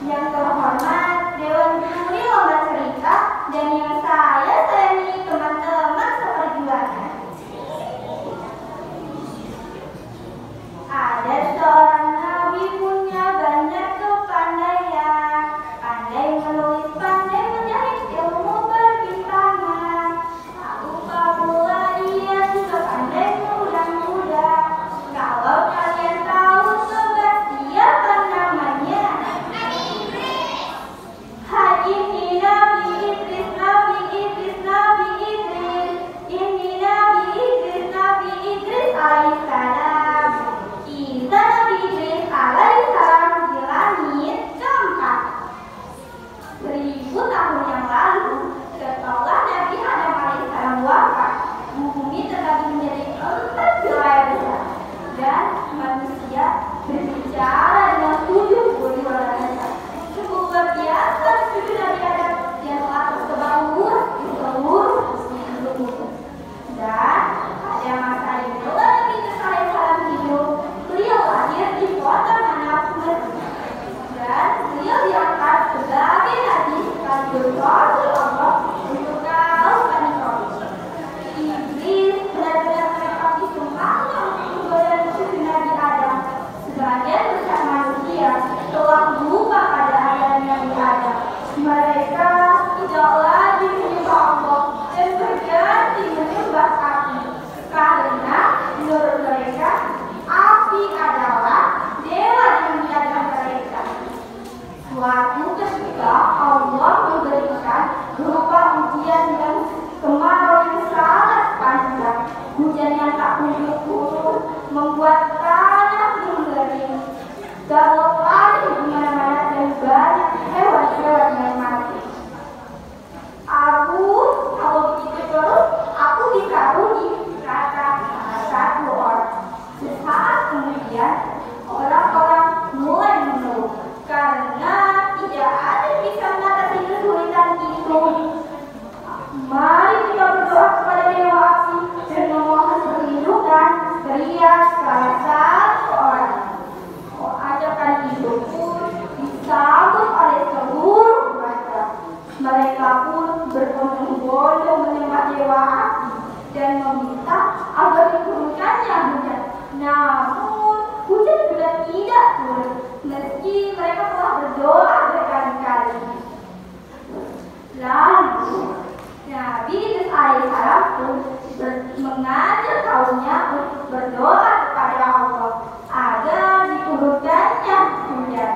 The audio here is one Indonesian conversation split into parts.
Yang terhormat Dewan Juri Lomba Cerita dan yang saya sayangi teman-teman seperjuangan. Ada seorang nabi punya banyak kepandaian, pandai menulis, pandai menjahit, ilmu berbintangan. Tak lupa pula ia juga pandai mengundang kuda. Kalau kalian tahu sobat siapa namanya? Ini Nabi Idris, Nabi Idris, Nabi Idris. Ini Nabi Idris, Nabi Idris alaihissalam. Kisah Nabi Idris alaihissalam di langit keempat. 1000 tahun yang lalu, setelah Nabi Adam alaihissalam wafat, bumi terbagi menjadi 4 wilayah besar dan manusia berbicara dengan 70 bahasa. Cukup luar biasa cucu Nabi Adam yang telah tersebar luas di seluruh bumi. Dan pada masa itulah Nabi Idris alaihissalam hidup. Beliau lahir di kota manapun dan beliau diangkat sebagai nabi sekaligus rasul Allah untuk kaum Bani Israil. Iblis benar-benar menetap di sumpahnya untuk godaan cucu Nabi Adam. Sebagian besar manusia telah lupa pada ajaran Nabi Adam. Mereka tidak lagi menyembah Allah dan berganti menyembah api, karena menurut mereka api adalah dewa yang menjaga mereka. Suatu ketika Allah memberikan berupa ujian dan kemarau yang sangat panjang. Hujan yang tak kunjung turun membuat tanah mengering. Galau air di mana-mana dan banyak hewan-hewan yang mati. Kalau begitu terus, aku dikaruni, kata salah satu orang. Sesaat kemudian, orang-orang mulai mengeluh karena tidak ada yang bisa mengatasi kesulitan itu. Mari kita berdoa kepada Dewa Api dan memohon perlindungan, teriak salah satu orang. Ajakan itu pun disambut oleh seluruh warga. Mereka pun berbondong-bondong menyembah Dewa Api dan meminta agar diturunkannya hujan. Namun hujan juga tidak turun meski mereka telah berdoa berkali-kali. Lalu Nabi Idris alaihissalam pun mengajak kaumnya untuk berdoa kepada Allah agar diturunkannya hujan.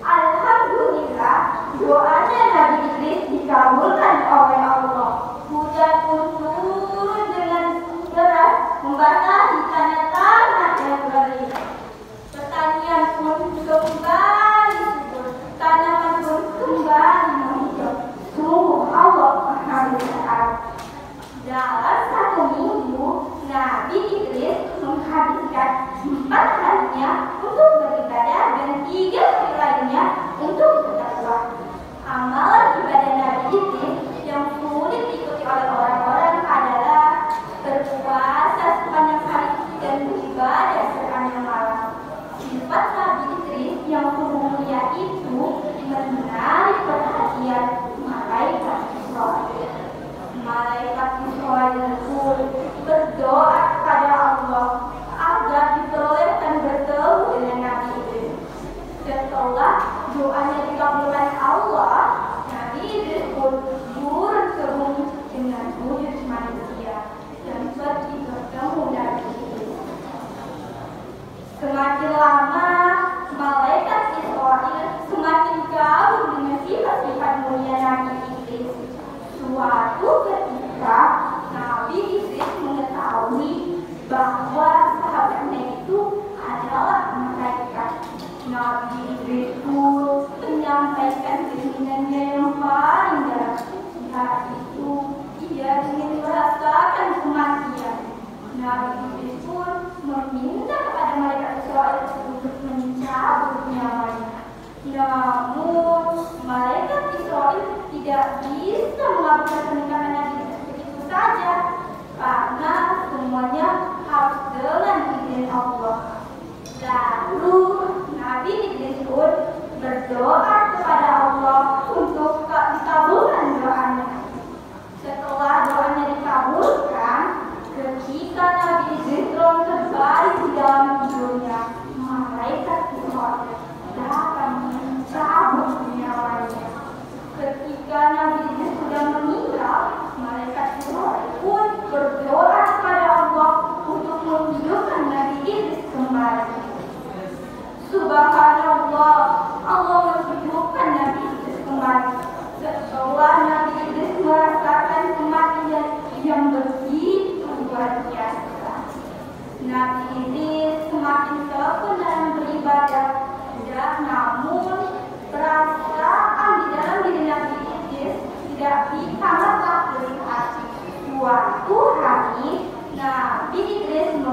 Alhamdulillah, doanya Nabi Idris dikabulkan oleh Allah. Hujan pun turun dengan deras membasahi tanah-tanah yang kering. Pertanian pun kembali subur, tanaman pun kembali menghijau. Sungguh Allah Maha Besar. Dalam 1 minggu, Nabi Idris menghabiskan 4 harinya untuk beribadah dan 3 hari lainnya untuk berdakwah. Amalan ibadah Nabi Idris yang sulit diikuti oleh orang-orang adalah berpuasa sepanjang hari dan beribadah sepanjang malam. Sifat Nabi Idris yang sungguh mulia itu menarik perhatian malaikat Israil. Malaikat Israil pun berdoa kepada Allah agar diperolehkan bertemu dengan Nabi Idris. Setelah doanya dikabulkan Allah, Nabi Idris pun turun ke bumi dengan wujud manusia dan pergi bertemu Nabi Idris. Semakin lama, malaikat Israil semakin kagum dengan sifat-sifat mulia Nabi Idris. Suatu ketika Nabi Idris mengetahui bahwa sahabatnya itu adalah malaikat. Nabi Idris pun menyampaikan keinginannya yang paling dalam. Saat itu ia ingin merasakan kematian. Nabi Idris pun meminta kepada malaikat Israil untuk mencabut nyawanya. Namun malaikat Israil tidak bisa mengabulkan permintaan Nabi Idris begitu saja, karena semuanya harus dengan izin Allah. Lalu Nabi Idris pun berdoa kepada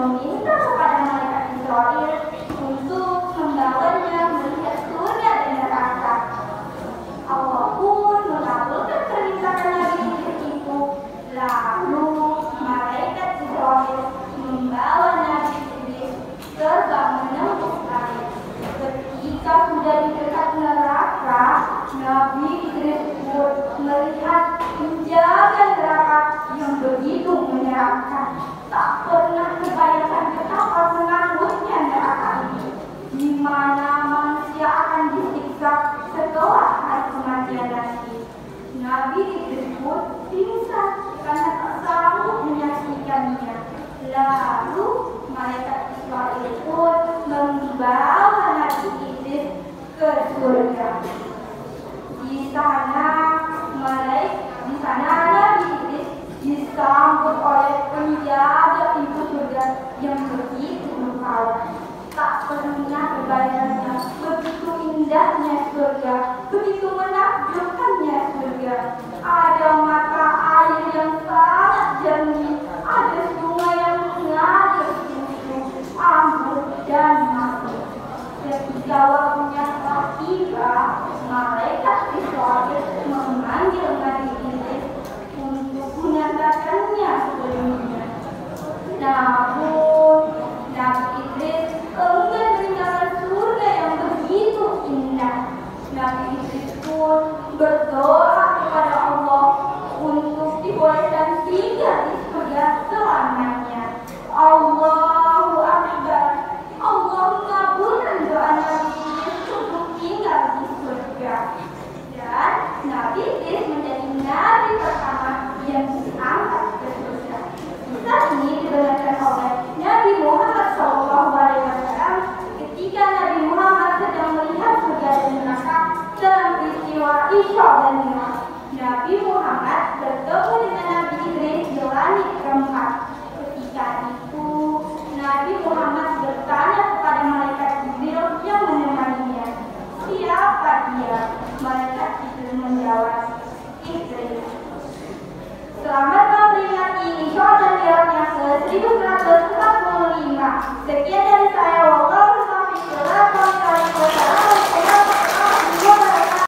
meminta kepada malaikat Israil untuk membawanya melihat surga dan neraka. Allah pun mengabulkan permintaan Nabi Idris itu. Lalu malaikat Israil membawa Nabi Idris terbang menembus langit. Ketika sudah di dekat neraka, Nabi Idris pun melihat penjaga neraka yang begitu menyeramkan. Tak pernah terbayangkan betapa menakutnya neraka ini, di mana manusia akan disiksa setelah hari kematian nanti. Nabi Idris pun pingsan karena tak sanggup menyaksikannya. Lalu malaikat Israil pun membawa Nabi Idris ke surga. Di sana Nabi Idris disambut oleh penjaga pintu surga yang begitu mempawai. Tak pernah terbayangnya begitu indahnya surga, begitu menakjubkannya surga. Ada mata air yang sangat jernih, ada sungai yang mengalir susu, anggur dan madu. Ketika waktunya telah tiba, malaikat Israil memanggil Nabi Idris untuk menyatakannya sebelumnya. Namun Nabi Idris enggan meninggalkan surga yang begitu indah. Nabi Idris pun berdoa kepada Allah untuk dibolehkan tinggal di surga selamanya. Allahu Akbar. Allah mengabulkan doa Nabi Idris untuk tinggal di surga. Dan Nabi Idris menjadi nabi pertama yang diangkat ke surga. Kisah ini dibenarkan oleh Nabi Muhammad SAW ketika Nabi Muhammad sedang melihat surga dan neraka dalam peristiwa Isra dan Mi'raj. Nabi Muhammad bertemu dengan Nabi Idris di langit keempat. Ketika itu Nabi Muhammad bertanya kepada malaikat Jibril yang menemaninya, "Siapa dia?" Malaikat Jibril menjawab, "Idris." Selamat memperingati Isra dan